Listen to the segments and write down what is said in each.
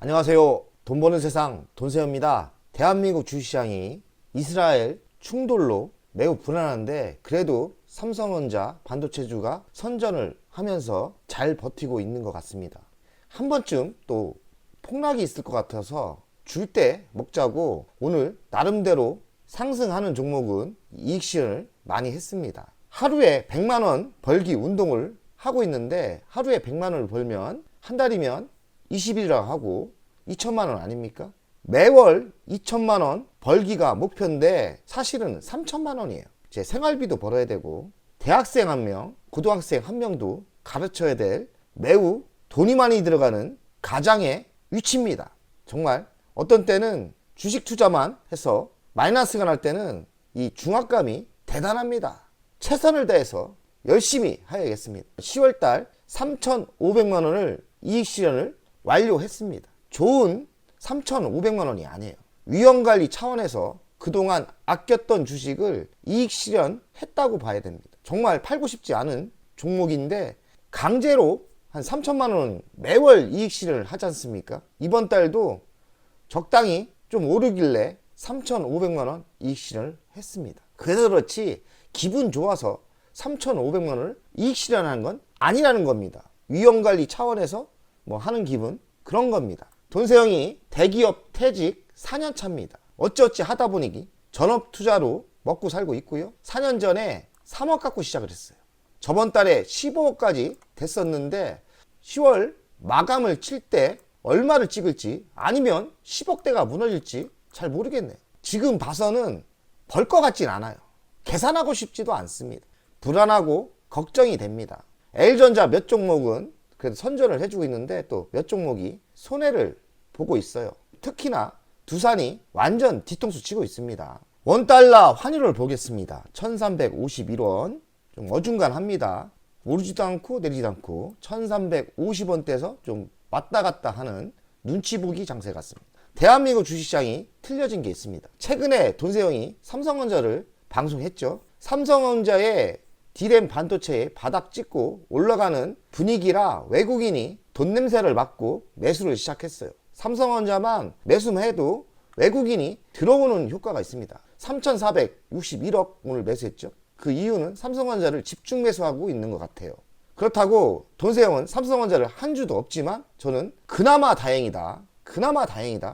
안녕하세요. 돈 버는 세상 돈세호입니다. 대한민국 주식시장이 이스라엘 충돌로 매우 불안한데 그래도 삼성전자 반도체주가 선전을 하면서 잘 버티고 있는 것 같습니다. 한 번쯤 또 폭락이 있을 것 같아서 줄 때 먹자고 오늘 나름대로 상승하는 종목은 이익 실현을 많이 했습니다. 하루에 100만원 벌기 운동을 하고 있는데 하루에 100만원을 벌면 한 달이면 20일이라고 하고 2천만원 아닙니까? 매월 2천만원 벌기가 목표인데 사실은 3천만원이에요. 제 생활비도 벌어야 되고 대학생 한 명, 고등학생 한 명도 가르쳐야 될 매우 돈이 많이 들어가는 가장의 위치입니다. 정말 어떤 때는 주식 투자만 해서 마이너스가 날 때는 이 중압감이 대단합니다. 최선을 다해서 열심히 해야겠습니다. 10월달 3,500만원을 이익 실현을 완료했습니다. 좋은 3,500만원이 아니에요. 위험관리 차원에서 그동안 아꼈던 주식을 이익 실현했다고 봐야 됩니다. 정말 팔고 싶지 않은 종목인데 강제로 한 3천만원 매월 이익 실현을 하지 않습니까? 이번 달도 적당히 좀 오르길래 3,500만원 이익 실현을 했습니다. 그래서 그렇지 기분 좋아서 3,500만원을 이익 실현하는 건 아니라는 겁니다. 위험관리 차원에서 뭐 하는 기분 그런 겁니다. 돈세영이 대기업 퇴직 4년 차입니다. 어찌어찌 하다 보니 전업 투자로 먹고 살고 있고요. 4년 전에 3억 갖고 시작을 했어요. 저번 달에 15억까지 됐었는데 10월 마감을 칠 때 얼마를 찍을지 아니면 10억대가 무너질지 잘 모르겠네요. 지금 봐서는 벌 것 같진 않아요. 계산하고 싶지도 않습니다. 불안하고 걱정이 됩니다. L전자 몇 종목은 그래도 선전을 해주고 있는데 또 몇 종목이 손해를 보고 있어요. 특히나 두산이 완전 뒤통수 치고 있습니다. 원달러 환율을 보겠습니다. 1351원 좀 어중간합니다. 오르지도 않고 내리지도 않고 1350원대에서 좀 왔다 갔다 하는 눈치 보기 장세 같습니다. 대한민국 주식시장이 틀려진 게 있습니다. 최근에 돈세영이 삼성전자를 방송했죠. 삼성전자의 D램 반도체에 바닥 찍고 올라가는 분위기라 외국인이 돈 냄새를 맡고 매수를 시작했어요. 삼성전자만 매수만 해도 외국인이 들어오는 효과가 있습니다. 3,461억 오늘 매수했죠. 그 이유는 삼성전자를 집중 매수하고 있는 것 같아요. 그렇다고 돈세영은 삼성전자를 한 주도 없지만 저는 그나마 다행이다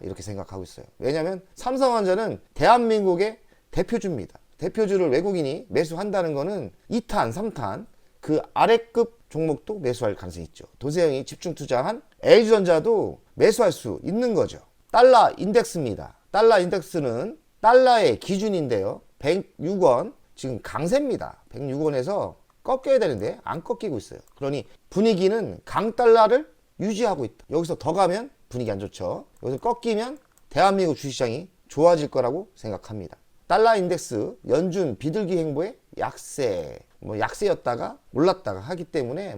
이렇게 생각하고 있어요. 왜냐하면 삼성전자는 대한민국의 대표주입니다. 대표주를 외국인이 매수한다는 거는 2탄, 3탄 그 아래급 종목도 매수할 가능성이 있죠. 돈세영이 집중 투자한 LG전자도 매수할 수 있는 거죠. 달러 인덱스입니다. 달러 인덱스는 달러의 기준인데요. 106원 지금 강세입니다. 106원에서 꺾여야 되는데 안 꺾이고 있어요. 그러니 분위기는 강달러를 유지하고 있다. 여기서 더 가면 분위기 안 좋죠. 여기서 꺾이면 대한민국 주식시장이 좋아질 거라고 생각합니다. 달러 인덱스 연준 비둘기 행보의 약세, 약세였다가 올랐다가 하기 때문에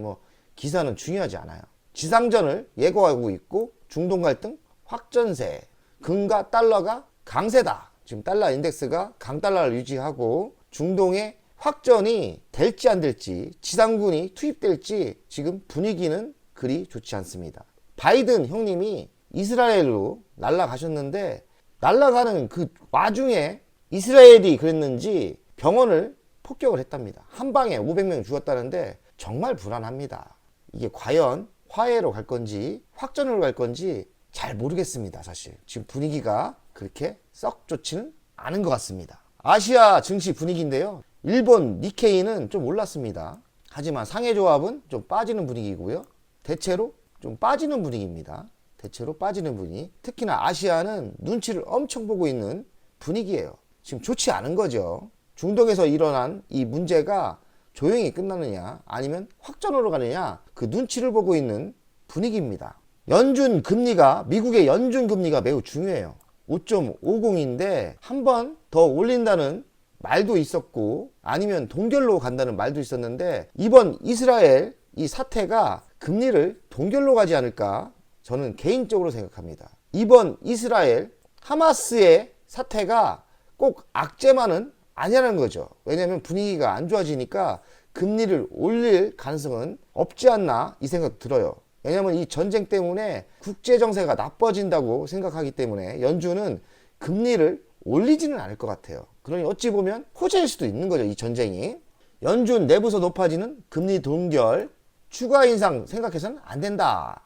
기사는 중요하지 않아요. 지상전을 예고하고 있고 중동 갈등 확전세, 금과 달러가 강세다. 지금 달러 인덱스가 강달러를 유지하고 중동의 확전이 될지 안 될지 지상군이 투입될지 지금 분위기는 그리 좋지 않습니다. 바이든 형님이 이스라엘로 날아가셨는데 날아가는 그 와중에 이스라엘이 그랬는지 병원을 폭격을 했답니다. 한 방에 500명 죽었다는데 정말 불안합니다. 이게 과연 화해로 갈 건지 확전으로 갈 건지 잘 모르겠습니다. 사실 지금 분위기가 그렇게 썩 좋지는 않은 것 같습니다. 아시아 증시 분위기인데요. 일본 니케이는 좀 올랐습니다. 하지만 상해조합은 좀 빠지는 분위기고요. 대체로 좀 빠지는 분위기입니다. 대체로 빠지는 분위기. 특히나 아시아는 눈치를 엄청 보고 있는 분위기예요. 지금 좋지 않은 거죠. 중동에서 일어난 이 문제가 조용히 끝나느냐 아니면 확전으로 가느냐 그 눈치를 보고 있는 분위기입니다. 연준 금리가 미국의 연준 금리가 매우 중요해요. 5.50인데 한 번 더 올린다는 말도 있었고 아니면 동결로 간다는 말도 있었는데 이번 이스라엘 이 사태가 금리를 동결로 가지 않을까 저는 개인적으로 생각합니다. 이번 이스라엘 하마스의 사태가 꼭 악재만은 아니라는 거죠. 왜냐하면 분위기가 안 좋아지니까 금리를 올릴 가능성은 없지 않나 이 생각 들어요. 왜냐면 이 전쟁 때문에 국제 정세가 나빠진다고 생각하기 때문에 연준은 금리를 올리지는 않을 것 같아요. 그러니 어찌 보면 호재일 수도 있는 거죠, 이 전쟁이. 연준 내부에서 높아지는 금리 동결, 추가 인상 생각해서는 안 된다.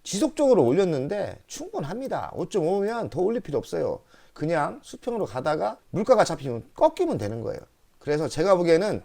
지속적으로 올렸는데 충분합니다. 5.5면 더 올릴 필요 없어요. 그냥 수평으로 가다가 물가가 잡히면 꺾이면 되는 거예요. 그래서 제가 보기에는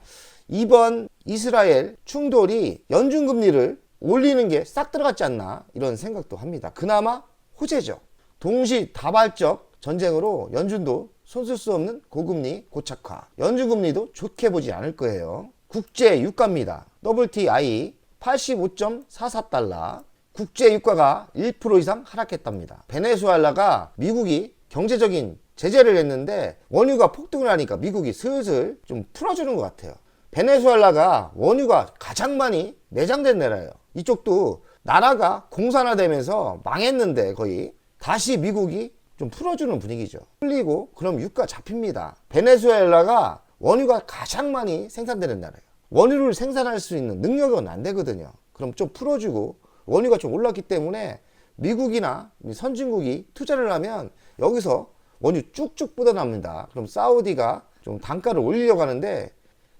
이번 이스라엘 충돌이 연준 금리를 올리는 게 싹 들어갔지 않나 이런 생각도 합니다. 그나마 호재죠. 동시다발적 전쟁으로 연준도 손쓸 수 없는 고금리 고착화, 연준 금리도 좋게 보지 않을 거예요. 국제 유가입니다. WTI 85.44달러, 국제 유가가 1% 이상 하락했답니다. 베네수엘라가 미국이 경제적인 제재를 했는데 원유가 폭등을 하니까 미국이 슬슬 좀 풀어주는 것 같아요. 베네수엘라가 원유가 가장 많이 내장된 나라예요. 이쪽도 나라가 공산화되면서 망했는데 거의 다시 미국이 좀 풀어주는 분위기죠. 풀리고 그럼 유가 잡힙니다. 베네수엘라가 원유가 가장 많이 생산되는 나라예요. 원유를 생산할 수 있는 능력은 안 되거든요. 그럼 좀 풀어주고 원유가 좀 올랐기 때문에 미국이나 선진국이 투자를 하면 여기서 원유 쭉쭉 뻗어납니다. 그럼 사우디가 좀 단가를 올리려고 하는데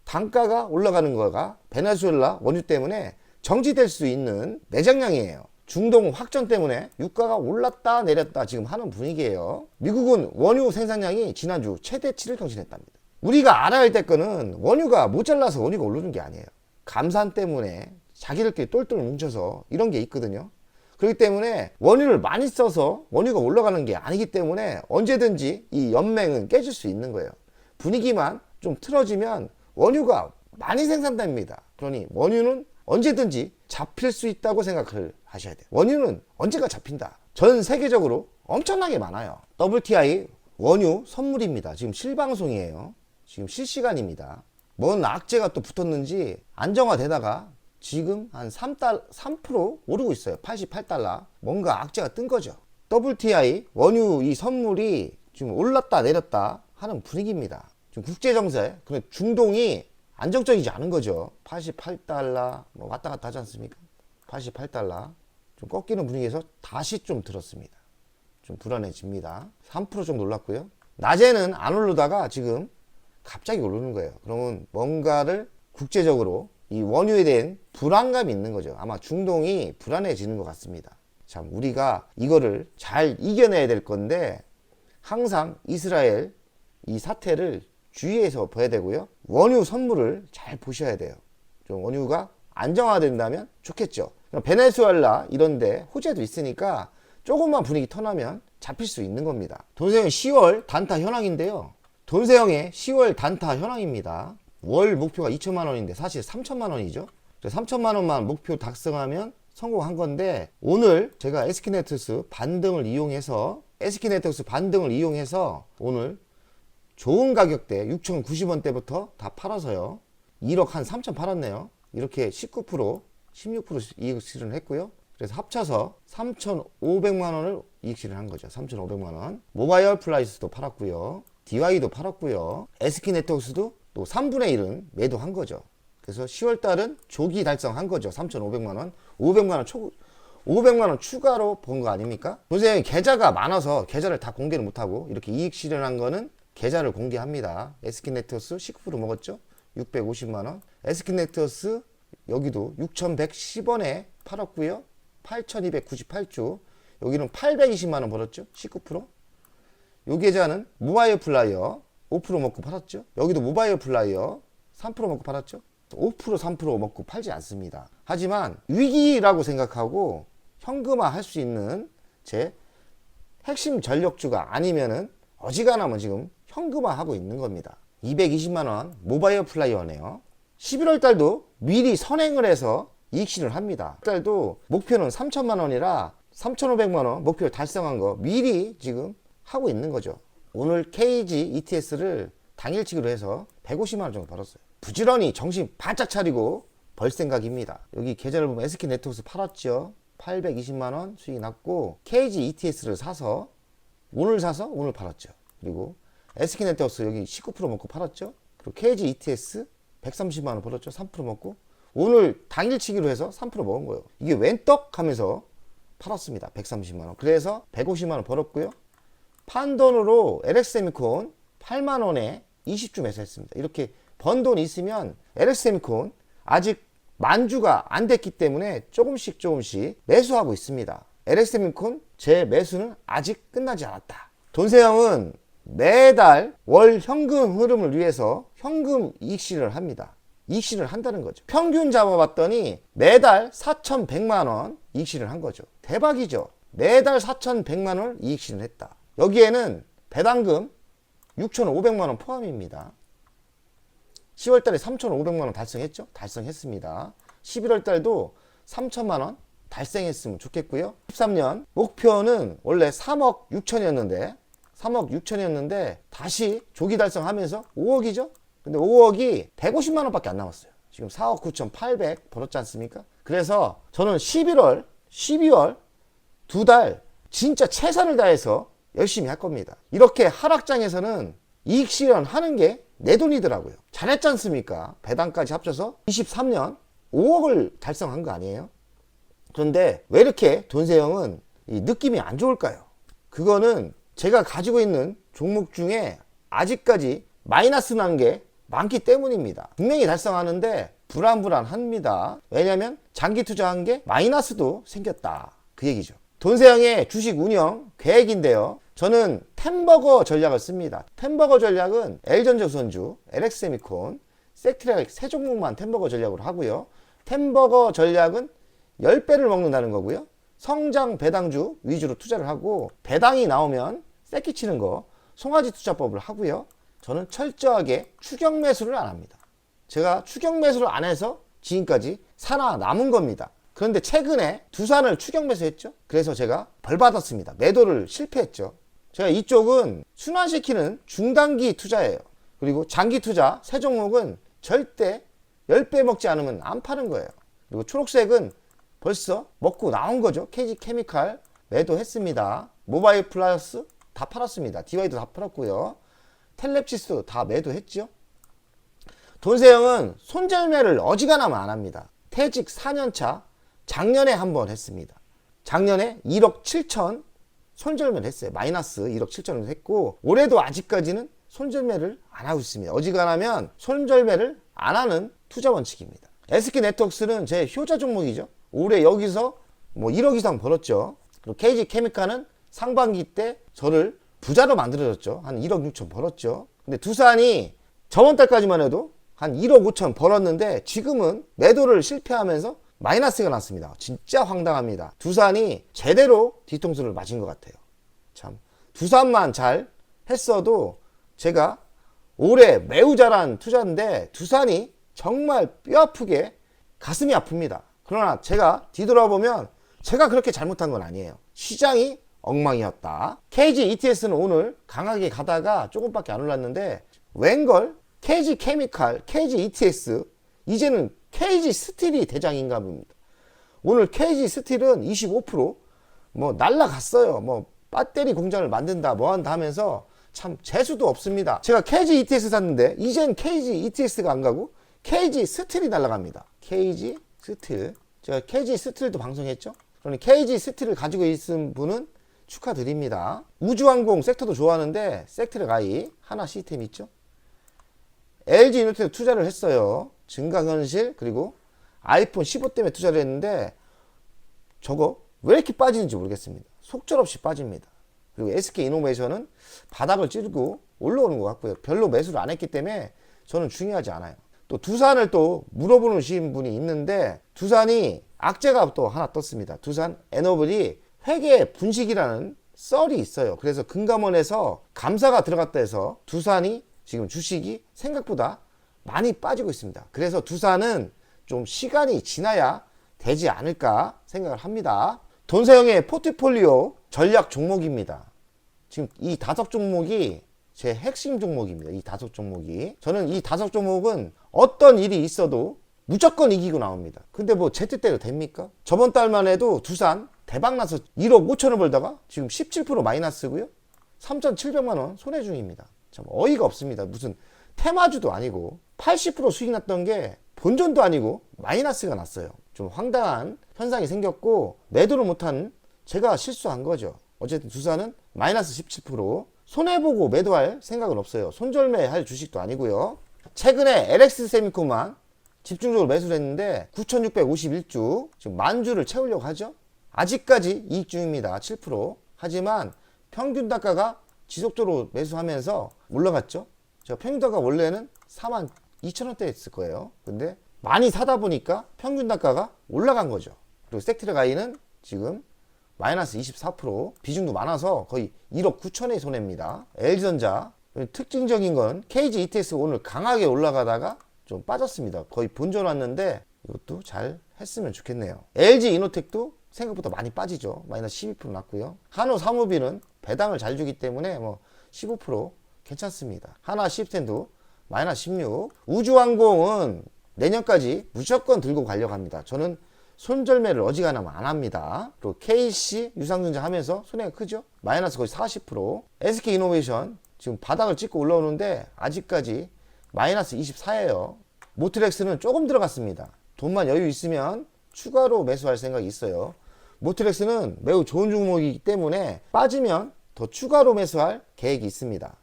단가가 올라가는 거가 베네수엘라 원유 때문에 정지될 수 있는 내장량이에요. 중동 확전 때문에 유가가 올랐다 내렸다 지금 하는 분위기예요. 미국은 원유 생산량이 지난주 최대치를 경신했답니다. 우리가 알아야 될 거는 원유가 모자라서 원유가 오르는 게 아니에요. 감산 때문에 자기들끼리 똘똘 뭉쳐서 이런 게 있거든요. 그렇기 때문에 원유를 많이 써서 원유가 올라가는 게 아니기 때문에 언제든지 이 연맹은 깨질 수 있는 거예요. 분위기만 좀 틀어지면 원유가 많이 생산됩니다. 그러니 원유는 언제든지 잡힐 수 있다고 생각을 하셔야 돼요. 원유는 언제가 잡힌다. 전 세계적으로 엄청나게 많아요. WTI 원유 선물입니다. 지금 실방송이에요. 지금 실시간입니다. 뭔 악재가 또 붙었는지 안정화되다가 지금 한 3% 오르고 있어요. 88달러. 뭔가 악재가 뜬 거죠. WTI 원유 이 선물이 지금 올랐다 내렸다 하는 분위기입니다. 지금 국제정세, 근데 중동이 안정적이지 않은 거죠. 88달러 뭐 왔다 갔다 하지 않습니까? 88달러 좀 꺾이는 분위기에서 다시 좀 들었습니다. 좀 불안해집니다. 3% 정도 올랐고요. 낮에는 안 오르다가 지금 갑자기 오르는 거예요. 그러면 뭔가를 국제적으로 이 원유에 대한 불안감이 있는 거죠. 아마 중동이 불안해지는 것 같습니다. 참 우리가 이거를 잘 이겨내야 될 건데 항상 이스라엘 이 사태를 주의해서 봐야 되고요. 원유 선물을 잘 보셔야 돼요. 좀 원유가 안정화된다면 좋겠죠. 베네수엘라 이런데 호재도 있으니까 조금만 분위기 턴하면 잡힐 수 있는 겁니다. 돈세형 10월 단타 현황인데요. 돈세형의 10월 단타 현황입니다. 월 목표가 2천만 원인데 사실 3천만 원이죠. 3천만 원만 목표 달성하면 성공한 건데 오늘 제가 SK네트워크 반등을 이용해서 오늘 좋은 가격대 6,090원대부터 다 팔아서요. 1억 한 3천 팔았네요. 이렇게 19%, 16% 이익 실현을 했고요. 그래서 합쳐서 3,500만 원을 이익 실현한 거죠. 3,500만 원. 모바일 플라이스도 팔았고요. DY도 팔았고요. SK네트워크도 또 3분의 1은 매도한 거죠. 그래서 10월 달은 조기 달성한 거죠. 3,500만 원. 500만 원 추가로 본 거 아닙니까? 선생님 계좌가 많아서 계좌를 다 공개를 못하고 이렇게 이익 실현한 거는 계좌를 공개합니다. SK네트워크 19% 먹었죠? 650만 원. SK네트워크 여기도 6,110원에 팔았고요. 8,298주. 여기는 820만 원 벌었죠? 19%. 요 계좌는 모바일 플라이어 5% 먹고 팔았죠? 여기도 모바일 플라이어 3% 먹고 팔았죠? 5% 3% 먹고 팔지 않습니다. 하지만 위기라고 생각하고 현금화 할 수 있는 제 핵심 전력주가 아니면은 어지간하면 지금 현금화하고 있는 겁니다. 220만 원 모바일 플라이어네요. 11월 달도 미리 선행을 해서 이익 실현을 합니다. 달도 목표는 3천만 원이라 3,500만 원 목표를 달성한 거 미리 지금 하고 있는 거죠. 오늘 KG ETS를 당일치기로 해서 150만 원 정도 벌었어요. 부지런히 정신 바짝 차리고 벌 생각입니다. 여기 계좌를 보면 SK네트워크 팔았죠. 820만 원 수익이 났고 KG ETS를 사서 오늘 팔았죠. 그리고 SK네트워크 여기 19% 먹고 팔았죠. 그리고 KG ETS 130만 원 벌었죠. 3% 먹고 오늘 당일치기로 해서 3% 먹은 거예요. 이게 웬 떡 하면서 팔았습니다. 130만원. 그래서 150만원 벌었고요. 판돈으로 LX세미콘 8만원에 20주 매수했습니다. 이렇게 번 돈 있으면 LX세미콘 아직 만주가 안 됐기 때문에 조금씩 매수하고 있습니다. LX세미콘 제 매수는 아직 끝나지 않았다. 돈세형은 매달 월 현금 흐름을 위해서 현금 이익실을 합니다. 이익실을 한다는 거죠. 평균 잡아봤더니 매달 4,100만원 이익실을 한 거죠. 대박이죠. 매달 4,100만원을 이익실을 했다. 여기에는 배당금 6,500만원 포함입니다. 10월달에 3,500만원 달성했죠? 달성했습니다. 11월달도 3,000만원 달성했으면 좋겠고요. 13년 목표는 원래 3억 6천이었는데 다시 조기 달성하면서 5억이죠? 근데 5억이 150만원 밖에 안 남았어요. 지금 4억 9,800 벌었지 않습니까? 그래서 저는 11월, 12월 두 달 진짜 최선을 다해서 열심히 할 겁니다. 이렇게 하락장에서는 이익 실현하는 게 내 돈이더라고요. 잘했지 않습니까? 배당까지 합쳐서 23년 5억을 달성한 거 아니에요? 그런데 왜 이렇게 돈세형은 이 느낌이 안 좋을까요? 그거는 제가 가지고 있는 종목 중에 아직까지 마이너스 난 게 많기 때문입니다. 분명히 달성하는데 불안합니다. 왜냐하면 장기 투자한 게 마이너스도 생겼다. 그 얘기죠. 돈세형의 주식 운영 계획인데요. 저는 템버거 전략을 씁니다. 템버거 전략은 L전자우선주, LX세미콘, 섹트랙 세 종목만 템버거 전략으로 하고요. 템버거 전략은 10배를 먹는다는 거고요. 성장 배당주 위주로 투자를 하고 배당이 나오면 쐐기 치는 거 송아지 투자법을 하고요. 저는 철저하게 추격 매수를 안 합니다. 제가 추격 매수를 안 해서 지금까지 살아남은 겁니다. 그런데 최근에 두산을 추격 매수했죠. 그래서 제가 벌 받았습니다. 매도를 실패했죠. 제가 이쪽은 순환시키는 중단기 투자예요. 그리고 장기 투자 세 종목은 절대 10배 먹지 않으면 안 파는 거예요. 그리고 초록색은 벌써 먹고 나온 거죠. KG케미칼 매도했습니다. 모바일 플러스 다 팔았습니다. DY도 다 팔았고요. 텔렙시스도 다 매도했죠. 돈세형은 손절매를 어지간하면 안 합니다. 퇴직 4년차 작년에 한번 했습니다. 작년에 1억 7천 손절매를 했어요. 마이너스 1억 7천을 했고 올해도 아직까지는 손절매를 안 하고 있습니다. 어지간하면 손절매를 안 하는 투자 원칙입니다. SK네트워크스는 제 효자 종목이죠. 올해 여기서 뭐 1억 이상 벌었죠. 그리고 KG케미칼은 상반기 때 저를 부자로 만들어줬죠. 한 1억 6천 벌었죠. 근데 두산이 저번 달까지만 해도 한 1억 5천 벌었는데 지금은 매도를 실패하면서 마이너스가 났습니다. 진짜 황당합니다. 두산이 제대로 뒤통수를 맞은 것 같아요. 참 두산만 잘 했어도 제가 올해 매우 잘한 투자인데 두산이 정말 뼈아프게 가슴이 아픕니다. 그러나 제가 뒤돌아보면 제가 그렇게 잘못한 건 아니에요. 시장이 엉망이었다. KG ETS는 오늘 강하게 가다가 조금밖에 안 올랐는데 웬걸 KG케미칼, KG ETS 이제는 KG 스틸이 대장인가 봅니다. 오늘 KG 스틸은 25% 날라갔어요. 배터리 공장을 만든다 한다 하면서 참 재수도 없습니다. 제가 KG ETS 샀는데 이젠 KG ETS가 안 가고 KG 스틸이 날아갑니다. KG 스틸. 제가 KG 스틸도 방송했죠. 그러니 KG 스틸을 가지고 있는 분은 축하드립니다. 우주항공 섹터도 좋아하는데 섹트랙 I 하나 시스템 있죠. LG 이노텍 투자를 했어요. 증강현실 그리고 아이폰 15 때문에 투자를 했는데 저거 왜 이렇게 빠지는지 모르겠습니다. 속절없이 빠집니다. 그리고 SK이노베이션은 바닥을 찌르고 올라오는 것 같고요. 별로 매수를 안 했기 때문에 저는 중요하지 않아요. 또 두산을 또 물어보시는 분이 있는데 두산이 악재가 또 하나 떴습니다. 두산 에너블이 회계 분식이라는 썰이 있어요. 그래서 금감원에서 감사가 들어갔다 해서 두산이 지금 주식이 생각보다 많이 빠지고 있습니다. 그래서 두산은 좀 시간이 지나야 되지 않을까 생각을 합니다. 돈세형의 포트폴리오 전략 종목입니다. 지금 이 5종목이 제 핵심 종목입니다. 이 5종목이. 저는 이 5종목은 어떤 일이 있어도 무조건 이기고 나옵니다. 근데 제 뜻대로 됩니까? 저번 달만 해도 두산 대박나서 1억 5천을 벌다가 지금 17% 마이너스고요. 3,700만 원 손해 중입니다. 참 어이가 없습니다. 무슨 테마주도 아니고 80% 수익 났던 게 본전도 아니고 마이너스가 났어요. 좀 황당한 현상이 생겼고 매도를 못한 제가 실수한 거죠. 어쨌든 두산은 마이너스 17%. 손해보고 매도할 생각은 없어요. 손절매할 주식도 아니고요. 최근에 LX세미콘만 집중적으로 매수를 했는데 9,651주, 지금 만주를 채우려고 하죠. 아직까지 이익 중입니다. 7%. 하지만 평균 단가가 지속적으로 매수하면서 올라갔죠. 제가 평균 단가 원래는 42,000원대였을 거예요. 근데 많이 사다 보니까 평균 단가가 올라간 거죠. 그리고 섹트레가이는 지금 마이너스 24%, 비중도 많아서 거의 1억 9천의 손해입니다. LG전자 특징적인 건 KG ETS 오늘 강하게 올라가다가 좀 빠졌습니다. 거의 본전 왔는데 이것도 잘 했으면 좋겠네요. LG 이노텍도 생각보다 많이 빠지죠. 마이너스 12% 났고요. 한우 사무비는 배당을 잘 주기 때문에 뭐 15% 괜찮습니다. 하나 시스템도 마이너스 16. 우주항공은 내년까지 무조건 들고 가려고 합니다. 저는 손절매를 어지간하면 안 합니다. 그리고 KC 유상증자 하면서 손해가 크죠. 마이너스 거의 40%. SK이노베이션 지금 바닥을 찍고 올라오는데 아직까지 마이너스 24예요. 모트렉스는 조금 들어갔습니다. 돈만 여유 있으면 추가로 매수할 생각이 있어요. 모트렉스는 매우 좋은 종목이기 때문에 빠지면 더 추가로 매수할 계획이 있습니다.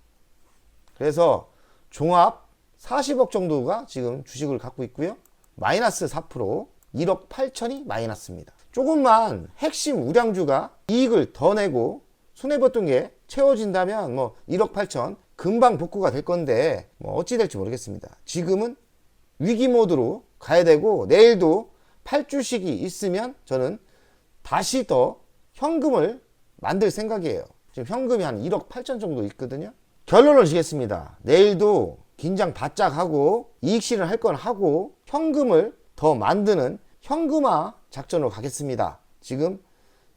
그래서 종합 40억 정도가 지금 주식을 갖고 있고요. 마이너스 4%, 1억 8천이 마이너스입니다. 조금만 핵심 우량주가 이익을 더 내고 손해봤던 게 채워진다면 뭐 1억 8천 금방 복구가 될 건데 뭐 어찌 될지 모르겠습니다. 지금은 위기 모드로 가야 되고 내일도 팔주식이 있으면 저는 다시 더 현금을 만들 생각이에요. 지금 현금이 한 1억 8천 정도 있거든요. 결론을 지겠습니다. 내일도 긴장 바짝 하고 이익 실현할 건 하고 현금을 더 만드는 현금화 작전으로 가겠습니다. 지금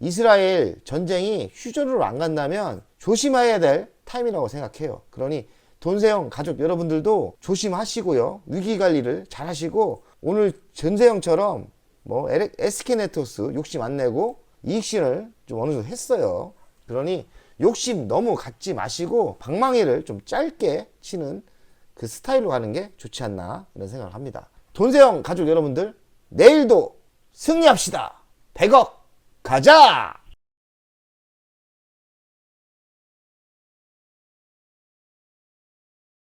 이스라엘 전쟁이 휴전으로 안 간다면 조심해야 될 타임이라고 생각해요. 그러니 돈세영 가족 여러분들도 조심하시고요. 위기관리를 잘 하시고 오늘 전세영처럼 뭐 SK네트워크 욕심 안 내고 이익 실현을 좀 어느 정도 했어요. 그러니 욕심 너무 갖지 마시고 방망이를 좀 짧게 치는 그 스타일로 가는 게 좋지 않나 이런 생각을 합니다. 돈세영 가족 여러분들 내일도 승리합시다. 100억 가자!